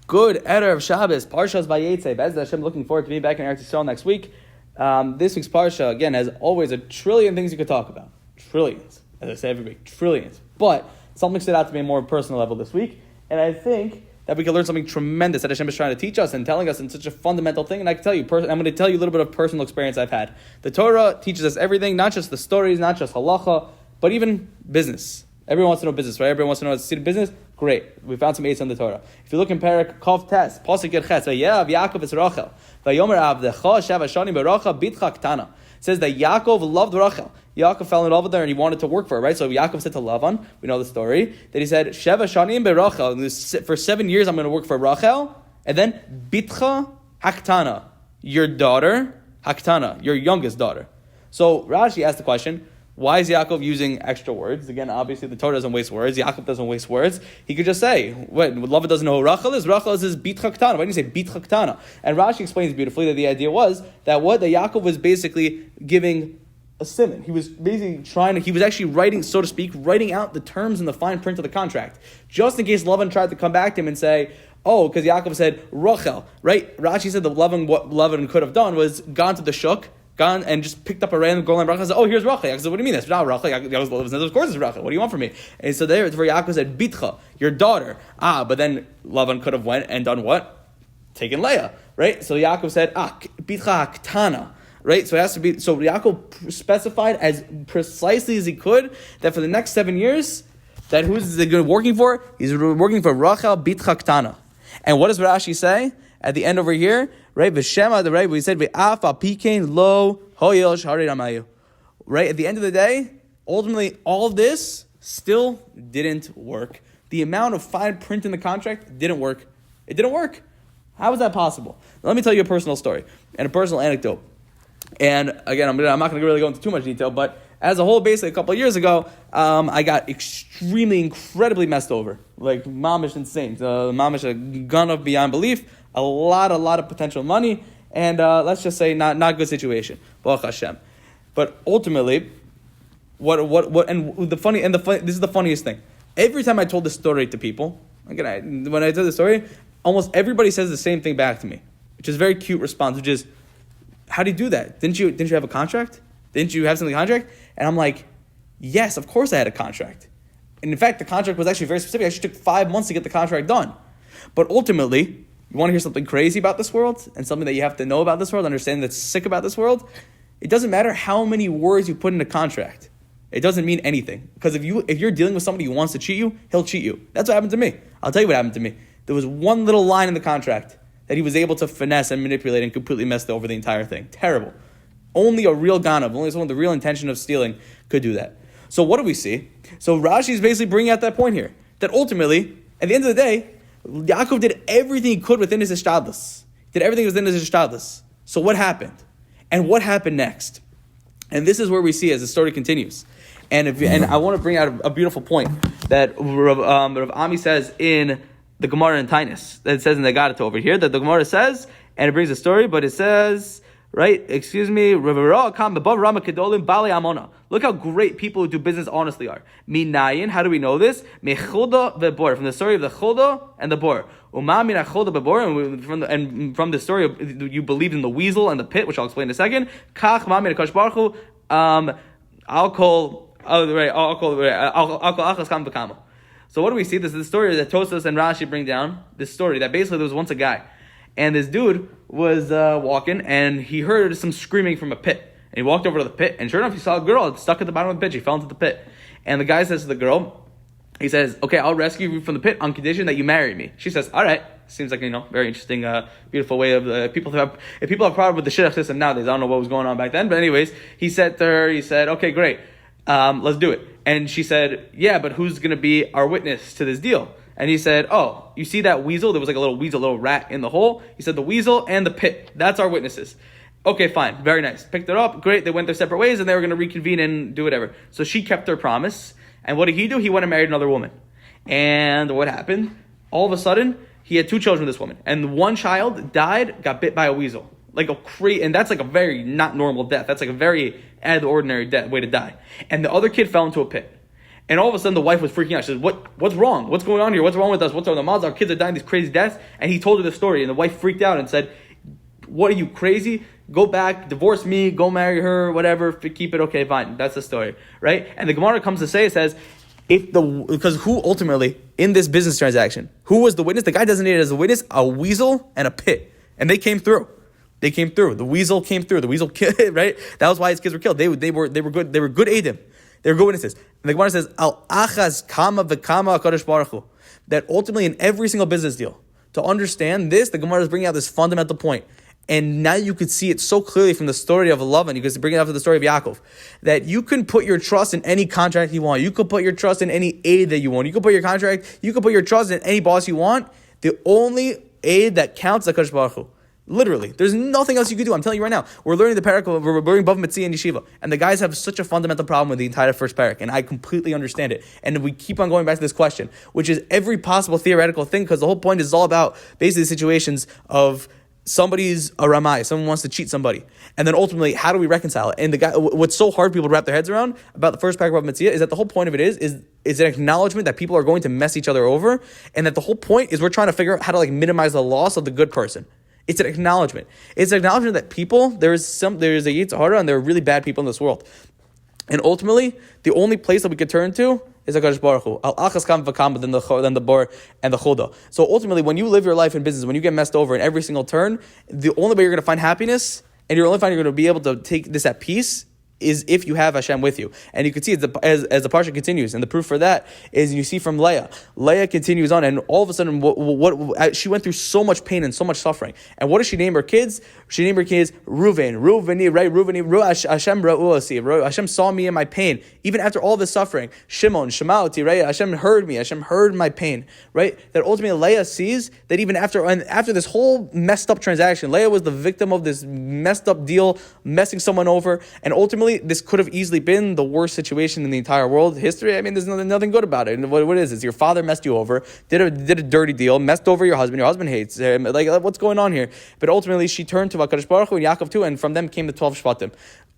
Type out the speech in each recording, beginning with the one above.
Good Erev Shabbos, Parshas Vayetze. Bez Hashem, looking forward to being back in Eretz Yisrael next week. This week's Parsha, again, has always a trillion things you could talk about. Trillions. As I say every week, trillions. But something stood out to me on a more personal level this week, and I think that we can learn something tremendous that Hashem is trying to teach us and telling us in such a fundamental thing. And I can tell you, I'm going to tell you a little bit of personal experience I've had. The Torah teaches us everything, not just the stories, not just halacha, but even business. Everyone wants to know business, right? Everyone wants to know how to see the business. Great. We found some aids on the Torah. If you look in Parak Kov Tes, Pasuk Yud Ches, Vayev Yaakov es Rachel, Vayomer Avdecha Sheva Shanim Beracha Bitcha Ktana. It says that Yaakov loved Rachel. Yaakov fell in love with her and he wanted to work for her, right? So Yaakov said to Lavan, we know the story, that he said, Sheva Shanim Berachel, for 7 years I'm going to work for Rachel, and then Bitcha Haktana, your daughter, Haktana, your youngest daughter. So Rashi asked the question, why is Yaakov using extra words? Again, obviously the Torah doesn't waste words. Yaakov doesn't waste words. He could just say, what, Lavan doesn't know who Rachel is? Rachel is his Bitcha Ktana. Why didn't he say Bitcha Ktana? And Rashi explains beautifully that the idea was that Yaakov was basically giving a simon. He was basically he was actually writing, so to speak, writing out the terms in the fine print of the contract. Just in case Lavan tried to come back to him and say, oh, because Yaakov said Rachel, right? Rashi said that what Lavan could have done was gone to the shuk, gone and just picked up a random girl named Rachel and said, oh, here's Rachel. Yaakov said, what do you mean? That's not Rachel. Yaakov said, of course it's Rachel. What do you want from me? And so there, where Yaakov said, Bitcha, your daughter. But then Lavan could have went and done what? Taken Leah, right? So Yaakov said, Bitcha Ktana. Right, so it has to be. So Yaakov specified as precisely as he could that for the next 7 years, that who's he working for? He's working for Rachel Bitcha Ktana. And what does Rashi say at the end over here? Right, V'Shema the right. We said V'Afa Pikein Lo Hoyel Shari Ramayu. Right, at the end of the day, ultimately all of this still didn't work. The amount of fine print in the contract didn't work. It didn't work. How was that possible? Now, let me tell you a personal story and a personal anecdote. And again, I'm not going to really go into too much detail, but as a whole, basically a couple of years ago, I got incredibly messed over. Like, mamish insane. Mamish a gun of beyond belief, a lot of potential money, and let's just say not a good situation. Baruch Hashem. But ultimately, this is the funniest thing. Every time I told this story to people, again, when I tell the story, almost everybody says the same thing back to me, which is a very cute response, which is, how do you do that? Didn't you have a contract? Didn't you have something contract? And I'm like, yes, of course I had a contract. And in fact, the contract was actually very specific. I actually took 5 months to get the contract done. But ultimately, you want to hear something crazy about this world and something that you have to know about this world, understand that's sick about this world? It doesn't matter how many words you put in a contract. It doesn't mean anything. Because if you're dealing with somebody who wants to cheat you, he'll cheat you. That's what happened to me. I'll tell you what happened to me. There was one little line in the contract that he was able to finesse and manipulate and completely messed over the entire thing. Terrible. Only a real ganav, only someone with the real intention of stealing could do that. So what do we see? So Rashi is basically bringing out that point here, that ultimately, at the end of the day, Yaakov did everything he could within his ishtadlus. Did everything within his ishtadlus. So what happened? And what happened next? And this is where we see as the story continues. And I want to bring out a beautiful point that Rav Ami says in the Gemara in Tainus, that it says in the Gadata over here, that the Gemara says, and it brings a story, but it says, right, look how great people who do business honestly are. Minayin, how do we know this? Mechuda vebor, from the story of the Chuda and the Bor. And from the story of, you believed in the weasel and the pit, which I'll explain in a second. Kach ma'amin akash baruch hu, I'll call achas kam v'kama. So what do we see? This is the story that Tosas and Rashi bring down. This story that basically there was once a guy, and this dude was walking, and he heard some screaming from a pit. And he walked over to the pit, and sure enough, he saw a girl stuck at the bottom of the pit. She fell into the pit. And the guy says to the girl, he says, okay, I'll rescue you from the pit on condition that you marry me. She says, all right. Seems like, very interesting, beautiful way of if people have problem with the shidduch system nowadays. I don't know what was going on back then. But anyways, he said to her, okay, great. Let's do it. And she said, yeah, but who's going to be our witness to this deal? And he said, oh, you see that weasel? There was like a little rat in the hole. He said, the weasel and the pit. That's our witnesses. Okay, fine. Very nice. Picked it up. Great. They went their separate ways and they were going to reconvene and do whatever. So she kept her promise. And what did he do? He went and married another woman. And what happened? All of a sudden, he had 2 children with this woman. And one child died, got bit by a weasel. And that's like a very not normal death. That's like a very out of the ordinary way to die. And the other kid fell into a pit. And all of a sudden, the wife was freaking out. She said, what's wrong? What's going on here? What's wrong with us? What's wrong with the Our kids are dying these crazy deaths. And he told her the story. And the wife freaked out and said, what are you, crazy? Go back, divorce me, go marry her, whatever, keep it, okay, fine. That's the story, right? And the Gemara comes to say, it says, because who ultimately, in this business transaction, who was the witness? The guy designated as a witness, a weasel and a pit. And they came through. The weasel came through. The weasel killed, right? That was why his kids were killed. They were good. They were good Eidim. They were good witnesses. And the Gemara says, Al achaz kama v'kama HaKadosh Baruch Hu. That ultimately in every single business deal, to understand this, the Gemara is bringing out this fundamental point. And now you could see it so clearly from the story of Lavan. You could bring it out to the story of Yaakov. That you can put your trust in any contract you want. You could put your trust in any aid that you want. You could put your trust in any boss you want. The only aid that counts is HaKadosh Baruch Hu. Literally. There's nothing else you can do. I'm telling you right now. We're learning the parak, we're learning Bav Mitzvah and Yeshiva. And the guys have such a fundamental problem with the entire first parak. And I completely understand it. And we keep on going back to this question, which is every possible theoretical thing, because the whole point is all about basically situations of somebody's a ramai, someone wants to cheat somebody. And then ultimately, how do we reconcile it? And the guy, what's so hard for people to wrap their heads around about the first paragraph of Mitzvah is that the whole point of it is an acknowledgement that people are going to mess each other over. And that the whole point is we're trying to figure out how to minimize the loss of the good person. It's an acknowledgement. It's an acknowledgement that people, there is a Yitzhak Hara and there are really bad people in this world. And ultimately, the only place that we could turn to is HaKadosh Baruch Hu. Al achas kam v'kam, then the bar and the choda. So ultimately, when you live your life in business, when you get messed over in every single turn, the only way you're going to find happiness and you're going to be able to take this at peace is if you have Hashem with you. And you can see as the Parsha continues, and the proof for that is you see from Leah. Leah continues on, and all of a sudden, what she went through so much pain and so much suffering. And what does she name her kids? She named her kids Ruveni, right? Ruveni, Hashem ra'uasi. Hashem saw me in my pain. Even after all this suffering, Shimon, Shemauti, right? Hashem heard me. Hashem heard my pain, right? That ultimately Leah sees that even after this whole messed up transaction, Leah was the victim of this messed up deal, messing someone over, and ultimately this could have easily been the worst situation in the entire world history. I mean, there's nothing good about it. And what is this? Your father messed you over, did a dirty deal, messed over your husband hates him. What's going on here? But ultimately, she turned to HaKadosh Baruch Hu and Yaakov too, and from them came the 12 Shvatim.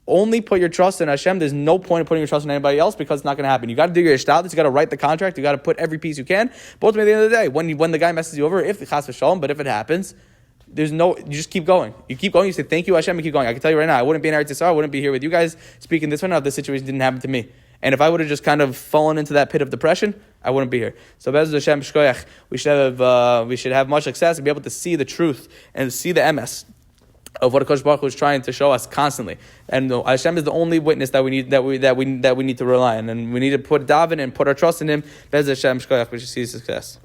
Only put your trust in Hashem. There's no point in putting your trust in anybody else because it's not going to happen. You got to do your ishtadlus. You got to write the contract. You got to put every piece you can. But ultimately, at the end of the day, when the guy messes you over, if the chas v'shalom, but if it happens, you just keep going. You keep going. You say, thank you, Hashem, and keep going. I can tell you right now, I wouldn't be in Eretz Yisrael. I wouldn't be here with you guys speaking this one out if this situation didn't happen to me. And if I would have just kind of fallen into that pit of depression, I wouldn't be here. So, Be'ez Hashem Shkoyach, we should have much success and be able to see the truth and see the emes of what HaKadosh Baruch Hu is trying to show us constantly. And Hashem is the only witness that we need to rely on. And we need to put Daven and put our trust in Him. Be'ez Hashem Shkoyach, we should see success.